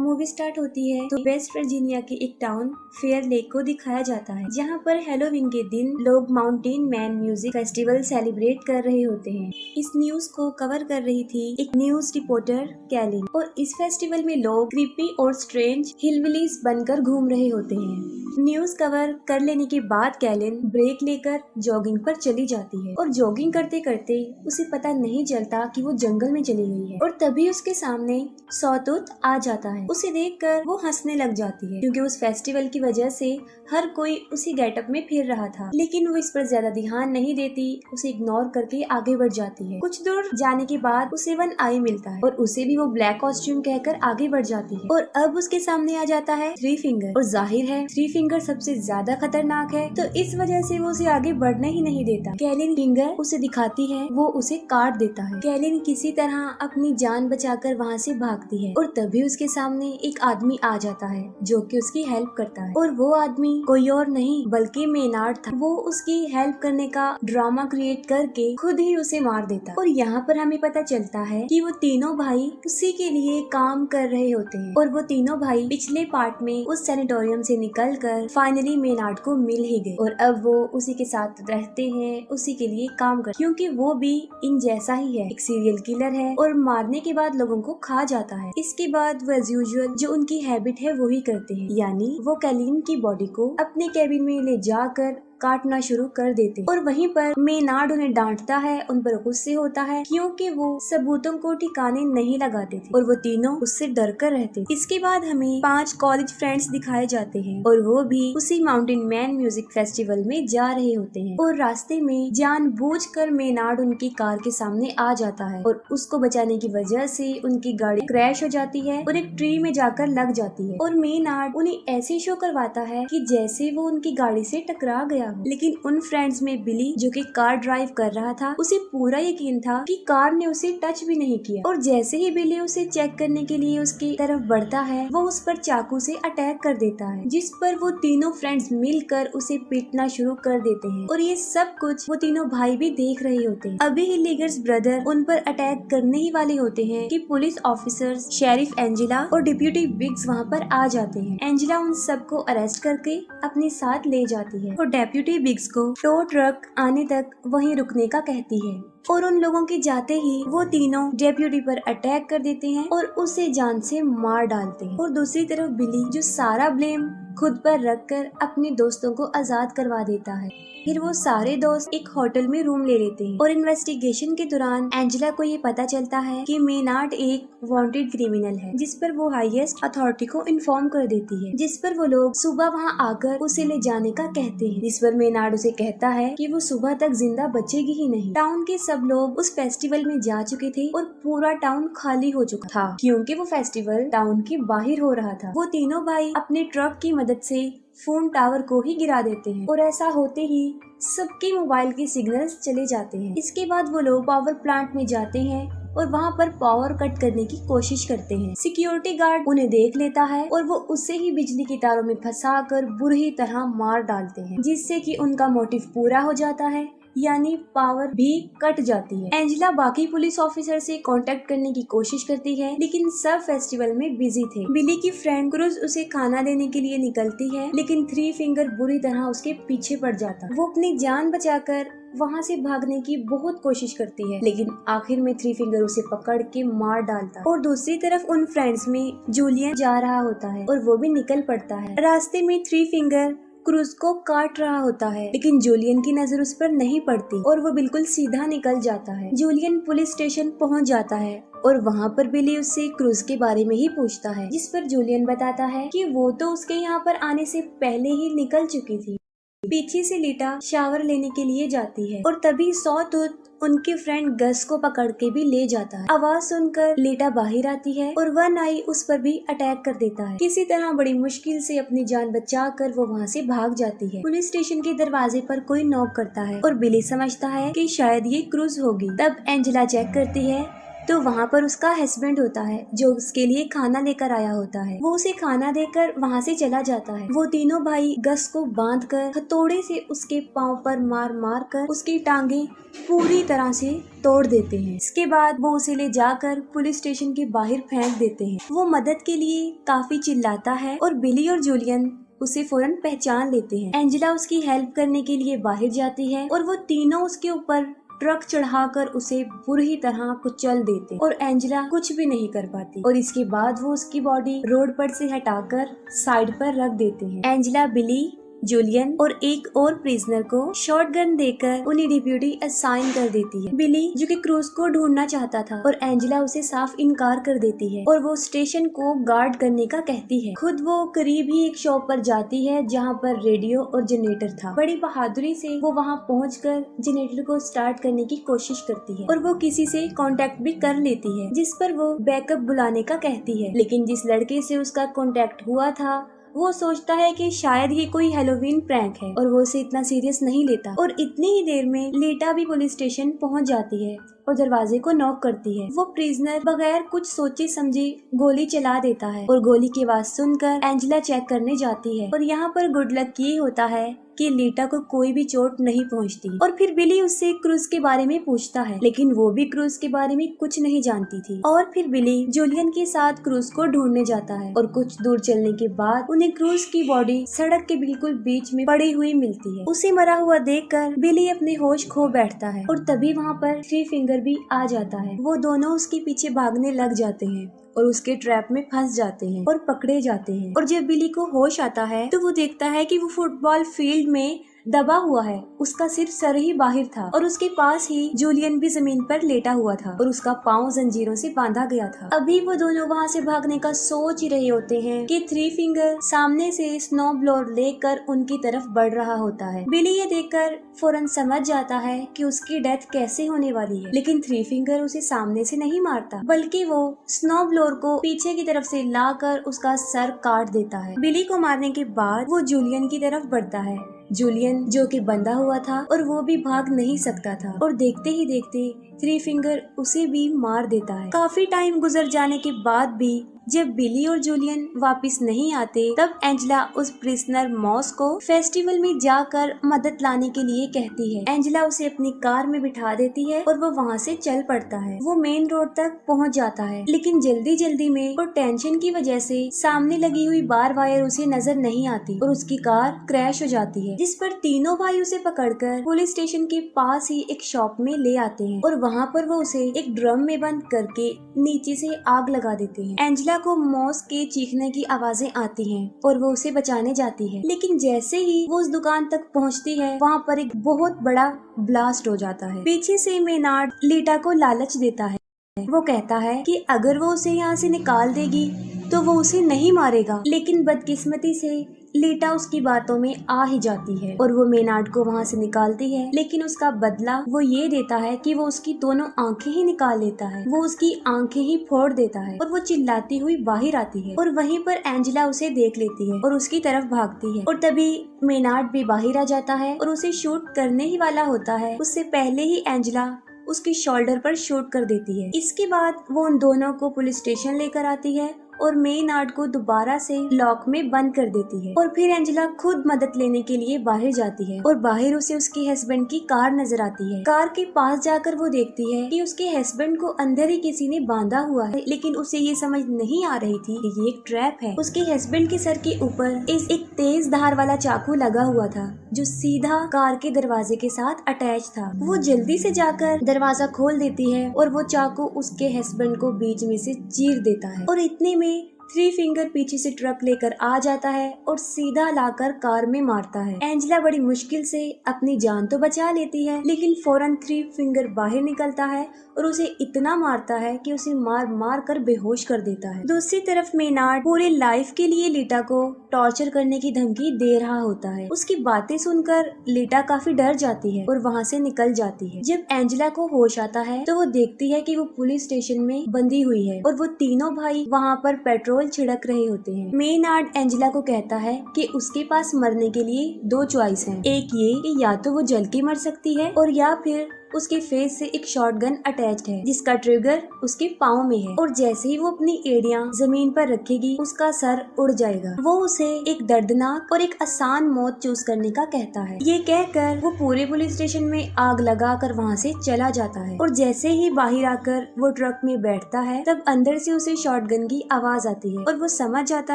Movie start होती है तो वेस्ट वर्जीनिया के एक टाउन फेयर लेक को दिखाया जाता है, जहाँ पर हेलोवीन के दिन लोग mountain man music festival celebrate कर रहे होते हैं। इस न्यूज को कवर कर रही थी एक न्यूज रिपोर्टर कैलिन, और इस फेस्टिवल में लोग क्रीपी और स्ट्रेंज हिलबिलीज बनकर घूम रहे होते हैं। न्यूज कवर कर लेने के बाद कैलिन ब्रेक लेकर जॉगिंग पर चली जाती है, और जॉगिंग करते करते उसे पता नहीं चलता कि वो जंगल में चली गई है, और तभी उसके सामने सॉटूथ आ जाता है। उसे देखकर वो हंसने लग जाती है, क्योंकि उस फेस्टिवल की वजह से हर कोई उसी गेटअप में फिर रहा था। लेकिन वो इस पर ज्यादा ध्यान नहीं देती, उसे इग्नोर करके आगे बढ़ जाती है। कुछ दूर जाने के बाद उसे वन आई मिलता है, और उसे भी वो ब्लैक कॉस्ट्यूम कहकर आगे बढ़ जाती है, और अब उसके सामने आ जाता है थ्री फिंगर, और जाहिर है थ्री फिंगर सबसे ज्यादा खतरनाक है, तो इस वजह से वो उसे आगे बढ़ने ही नहीं देता। कैलिन फिंगर उसे दिखाती है, वो उसे काट देता है। कैलिन किसी तरह अपनी जान बचाकर वहाँ से भागती है, और तभी उसके सामने एक आदमी आ जाता है जो कि उसकी हेल्प करता है, और वो आदमी कोई और नहीं बल्कि मेनार्ड था। वो उसकी हेल्प करने का ड्रामा क्रिएट करके खुद ही उसे मार देता, और यहाँ पर हमें पता चलता है कि वो तीनों भाई उसी के लिए काम कर रहे होते हैं, और वो तीनों भाई पिछले पार्ट में उस सैनिटोरियम से निकलकर फाइनली मेनार्ड को मिल ही गए, और अब वो उसी के साथ रहते हैं, उसी के लिए काम कर, क्योंकि वो भी इन जैसा ही है, एक सीरियल किलर है और मारने के बाद लोगों को खा जाता है। इसके बाद वो एज यूजुअल जो उनकी हैबिट है वो ही करते हैं, यानी वो कैलिन की बॉडी को अपने कैबिन में ले जाकर काटना शुरू कर देते, और वहीं पर मेनार्ड उन्हें डांटता है, उन पर गुस्से होता है क्योंकि वो सबूतों को ठिकाने नहीं लगाते थे, और वो तीनों उससे डर कर रहते। इसके बाद हमें 5 कॉलेज फ्रेंड्स दिखाए जाते हैं, और वो भी उसी माउंटेन मैन म्यूजिक फेस्टिवल में जा रहे होते हैं, और रास्ते में जानबूझकर मेनार्ड उनकी कार के सामने आ जाता है, और उसको बचाने की वजह से उनकी गाड़ी क्रैश हो जाती है और एक ट्री में जाकर लग जाती है, और मेनार्ड उन्हें ऐसे शो करवाता है कि जैसे वो उनकी गाड़ी से टकरा गया। लेकिन उन फ्रेंड्स में बिली जो कि कार ड्राइव कर रहा था, उसे पूरा यकीन था कि कार ने उसे टच भी नहीं किया, और जैसे ही बिली उसे चेक करने के लिए उसकी तरफ बढ़ता है, वो उस पर चाकू से अटैक कर देता है, जिस पर वो तीनों फ्रेंड्स मिलकर उसे पीटना शुरू कर देते हैं, और ये सब कुछ वो तीनों भाई भी देख रहे होते हैं। अभी ही लीगर्स ब्रदर उन पर अटैक करने ही वाले होते हैं कि पुलिस ऑफिसर्स, शेरिफ एंजेला और डिप्यूटी बिग्स वहाँ पर आ जाते हैं। एंजेला उन सबको अरेस्ट करके अपने साथ ले जाती है, और डेप्यूटी बिग्स को टो ट्रक आने तक वहीं रुकने का कहती है, और उन लोगों के जाते ही वो तीनों डेप्यूटी पर अटैक कर देते हैं और उसे जान से मार डालते हैं। और दूसरी तरफ बिली जो सारा ब्लेम खुद पर रखकर अपने दोस्तों को आजाद करवा देता है। फिर वो सारे दोस्त एक होटल में रूम ले लेते हैं, और इन्वेस्टिगेशन के दौरान एंजेला को ये पता चलता है कि मेनार्ड एक वांटेड क्रिमिनल है, जिस पर वो हाईएस्ट अथॉरिटी को इन्फॉर्म कर देती है, जिस पर वो लोग सुबह वहाँ आकर उसे ले जाने का कहते हैं, जिस पर मेनार्ड उसे कहता है कि वो सुबह तक जिंदा बचेगी ही नहीं। टाउन के सब लोग उस फेस्टिवल में जा चुके थे, और पूरा टाउन खाली हो चुका था क्योंकि वो फेस्टिवल टाउन के बाहर हो रहा था। वो तीनों भाई अपने ट्रक की मदद से फोन टावर को ही गिरा देते हैं, और ऐसा होते ही सबके मोबाइल के सिग्नल्स चले जाते हैं। इसके बाद वो लोग पावर प्लांट में जाते हैं और वहाँ पर पावर कट करने की कोशिश करते हैं। सिक्योरिटी गार्ड उन्हें देख लेता है, और वो उसे ही बिजली की तारों में फंसाकर बुरी तरह मार डालते हैं, जिससे कि उनका मोटिव पूरा हो जाता है, यानी पावर भी कट जाती है। एंजेला बाकी पुलिस ऑफिसर से कांटेक्ट करने की कोशिश करती है, लेकिन सब फेस्टिवल में बिजी थे। बिली की फ्रेंड क्रूज उसे खाना देने के लिए निकलती है, लेकिन थ्री फिंगर बुरी तरह उसके पीछे पड़ जाता है। वो अपनी जान बचाकर वहाँ से भागने की बहुत कोशिश करती है, लेकिन आखिर में थ्री फिंगर उसे पकड़ के मार डालता है। और दूसरी तरफ उन फ्रेंड्स में जूलियन जा रहा होता है, और वो भी निकल पड़ता है। रास्ते में थ्री फिंगर क्रूज को काट रहा होता है, लेकिन जूलियन की नजर उस पर नहीं पड़ती, और वो बिल्कुल सीधा निकल जाता है। जूलियन पुलिस स्टेशन पहुंच जाता है, और वहाँ पर बिली उससे क्रूज के बारे में ही पूछता है, जिस पर जूलियन बताता है कि वो तो उसके यहाँ पर आने से पहले ही निकल चुकी थी। पीछे से लीटा शावर लेने के लिए जाती है, और तभी सॉटूथ उनके फ्रेंड गस को पकड़ के भी ले जाता है। आवाज सुनकर लीटा बाहर आती है, और वन आई उस पर भी अटैक कर देता है। किसी तरह बड़ी मुश्किल से अपनी जान बचाकर वो वहाँ से भाग जाती है। पुलिस स्टेशन के दरवाजे पर कोई नॉक करता है, और बिली समझता है कि शायद ये क्रूज होगी। तब एंजेला चेक करती है तो वहाँ पर उसका हस्बैंड होता है जो उसके लिए खाना लेकर आया होता है। वो उसे खाना देकर वहाँ से चला जाता है। वो तीनों भाई गस को बांधकर हथौड़े से उसके पाँव पर मार मार कर उसकी टांगे पूरी तरह से तोड़ देते हैं। इसके बाद वो उसे ले जाकर पुलिस स्टेशन के बाहर फेंक देते हैं। वो मदद के लिए काफी चिल्लाता है और बिली और जूलियन उसे फौरन पहचान लेते हैं। एंजेला उसकी हेल्प करने के लिए बाहर जाती है और वो तीनों उसके ऊपर ट्रक चढ़ाकर उसे बुरी तरह कुचल देते और एंजेला कुछ भी नहीं कर पाती और इसके बाद वो उसकी बॉडी रोड पर से हटाकर साइड पर रख देते हैं। एंजेला बिली, जूलियन और एक और प्रिजनर को शॉटगन देकर उन्हें डिप्यूटी असाइन कर देती है। बिली जो कि क्रूज को ढूंढना चाहता था और एंजेला उसे साफ इनकार कर देती है और वो स्टेशन को गार्ड करने का कहती है। खुद वो करीब ही एक शॉप पर जाती है जहाँ पर रेडियो और जनरेटर था। बड़ी बहादुरी से वो वहाँ पहुँचकर जनरेटर को स्टार्ट करने की कोशिश करती है और वो किसी से कांटेक्ट भी कर लेती है जिस पर वो बैकअप बुलाने का कहती है। लेकिन जिस लड़के से उसका कांटेक्ट हुआ था वो सोचता है कि शायद ये कोई हेलोवीन प्रैंक है और वो उसे इतना सीरियस नहीं लेता और इतनी ही देर में लीटा भी पुलिस स्टेशन पहुंच जाती है और दरवाजे को नॉक करती है। वो प्रिजनर बगैर कुछ सोचे समझे गोली चला देता है और गोली की आवाज सुनकर एंजेला चेक करने जाती है और यहाँ पर गुड लक ये होता है कि लीटा को कोई भी चोट नहीं पहुँचती और फिर बिली उससे क्रूज के बारे में पूछता है लेकिन वो भी क्रूज के बारे में कुछ नहीं जानती थी। और फिर बिली जूलियन के साथ क्रूज को ढूंढने जाता है और कुछ दूर चलने के बाद उन्हें क्रूज की बॉडी सड़क के बिल्कुल बीच में पड़ी हुई मिलती है। उसे मरा हुआ देखकर बिली अपने होश खो बैठता है और तभी वहाँ पर थ्री फिंगर भी आ जाता है। वो दोनों उसके पीछे भागने लग जाते हैं और उसके ट्रैप में फंस जाते हैं और पकड़े जाते हैं। और जब बिली को होश आता है तो वो देखता है कि वो फुटबॉल फील्ड में दबा हुआ है, उसका सिर्फ सर ही बाहर था और उसके पास ही जूलियन भी जमीन पर लेटा हुआ था और उसका पाँव जंजीरों से बांधा गया था। अभी वो दोनों वहाँ से भागने का सोच ही रहे होते हैं कि थ्री फिंगर सामने से स्नो ब्लोअर लेकर उनकी तरफ बढ़ रहा होता है। बिली ये देखकर फौरन समझ जाता है कि उसकी डेथ कैसे होने वाली है, लेकिन थ्री फिंगर उसे सामने से नहीं मारता बल्कि वो स्नो ब्लोअर को पीछे की तरफ से लाकर उसका सर काट देता है। बिली को मारने के बाद वो जूलियन की तरफ बढ़ता है। जूलियन जो कि बंधा हुआ था और वो भी भाग नहीं सकता था और देखते ही देखते थ्री फिंगर उसे भी मार देता है। काफी टाइम गुजर जाने के बाद भी जब बिली और जूलियन वापस नहीं आते तब एंजेला उस प्रिजनर मॉस को फेस्टिवल में जाकर मदद लाने के लिए कहती है। एंजेला उसे अपनी कार में बिठा देती है और वो वहाँ से चल पड़ता है। वो मेन रोड तक पहुँच जाता है लेकिन जल्दी जल्दी में और टेंशन की वजह से सामने लगी हुई बार वायर उसे नजर नहीं आती और उसकी कार क्रैश हो जाती है, जिस पर तीनों भाई उसे पकड़कर पुलिस स्टेशन के पास ही एक शॉप में ले आते हैं और वहाँ पर वो उसे एक ड्रम में बंद करके नीचे से आग लगा देते हैं। एंजेला को मॉस के चीखने की आवाजें आती हैं और वो उसे बचाने जाती है, लेकिन जैसे ही वो उस दुकान तक पहुंचती है वहाँ पर एक बहुत बड़ा ब्लास्ट हो जाता है। पीछे से मेनार्ड लीटा को लालच देता है। वो कहता है कि अगर वो उसे यहाँ से निकाल देगी तो वो उसे नहीं मारेगा, लेकिन बदकिस्मती से लीटा उसकी बातों में आ ही जाती है और वो मेनार्ड को वहाँ से निकालती है, लेकिन उसका बदला वो ये देता है कि वो उसकी दोनों आंखें ही निकाल लेता है। वो उसकी आंखें ही फोड़ देता है और वो चिल्लाती हुई बाहर आती है और वहीं पर एंजेला उसे देख लेती है और उसकी तरफ भागती है और तभी मेनार्ड भी बाहर आ जाता है और उसे शूट करने ही वाला होता है। उससे पहले ही एंजेला उसकी शोल्डर पर शूट कर देती है। इसके बाद वो उन दोनों को पुलिस स्टेशन लेकर आती है और मेनार्ड को दोबारा से लॉक में बंद कर देती है और फिर एंजेला खुद मदद लेने के लिए बाहर जाती है और बाहर उसे उसके हस्बैंड की कार नजर आती है। कार के पास जाकर वो देखती है कि उसके हस्बैंड को अंदर ही किसी ने बांधा हुआ है, लेकिन उसे ये समझ नहीं आ रही थी कि ये एक ट्रैप है। उसके हस्बैंड के सर के ऊपर एक तेज धार वाला चाकू लगा हुआ था जो सीधा कार के दरवाजे के साथ अटैच था। वो जल्दी से जाकर दरवाजा खोल देती है और वो चाकू उसके हस्बैंड को बीच में से चीर देता है और इतने में थ्री फिंगर पीछे से ट्रक लेकर आ जाता है और सीधा लाकर कार में मारता है। एंजेला बड़ी मुश्किल से अपनी जान तो बचा लेती है, लेकिन फौरन थ्री फिंगर बाहर निकलता है और उसे इतना मारता है कि उसे मार मार कर बेहोश कर देता है। दूसरी तरफ मेनार्ड पूरे लाइफ के लिए लीटा को टॉर्चर करने की धमकी दे रहा होता है। उसकी बातें सुनकर लीटा काफी डर जाती है और वहाँ से निकल जाती है। जब एंजेला को होश आता है तो वो देखती है कि वो पुलिस स्टेशन में बंधी हुई है और वो तीनों भाई वहाँ पर पेट्रोल छिड़क रहे होते हैं। मेनार्ड एंजेला को कहता है कि उसके पास मरने के लिए दो चॉइस हैं। एक ये कि या तो वो जल के मर सकती है और या फिर उसके फेस से एक शॉटगन अटैच्ड है जिसका ट्रिगर उसके पाँव में है, और जैसे ही वो अपनी एड़ियां जमीन पर रखेगी उसका सर उड़ जाएगा। वो उसे एक दर्दनाक और एक आसान मौत चूज करने का कहता है। ये कहकर वो पूरे पुलिस स्टेशन में आग लगाकर वहाँ से चला जाता है, और जैसे ही बाहर आकर वो ट्रक में बैठता है तब अंदर से उसे शॉटगन की आवाज आती है और वो समझ जाता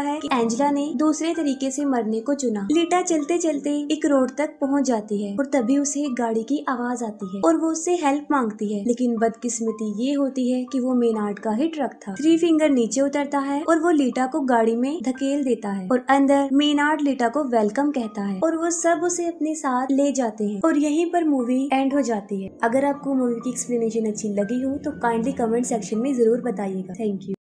है कि एंजेला ने दूसरे तरीके से मरने को चुना। लीटा चलते चलते एक रोड तक पहुँच जाती है और तभी उसे एक गाड़ी की आवाज आती है और वो उससे हेल्प मांगती है, लेकिन बदकिस्मती ये होती है कि वो मेनार्ड का ही ट्रक था। थ्री फिंगर नीचे उतरता है और वो लीटा को गाड़ी में धकेल देता है और अंदर मेनार्ड लीटा को वेलकम कहता है और वो सब उसे अपने साथ ले जाते हैं और यहीं पर मूवी एंड हो जाती है। अगर आपको मूवी की एक्सप्लेनेशन अच्छी लगी हो तो काइंडली कमेंट सेक्शन में जरूर बताइएगा। Thank you.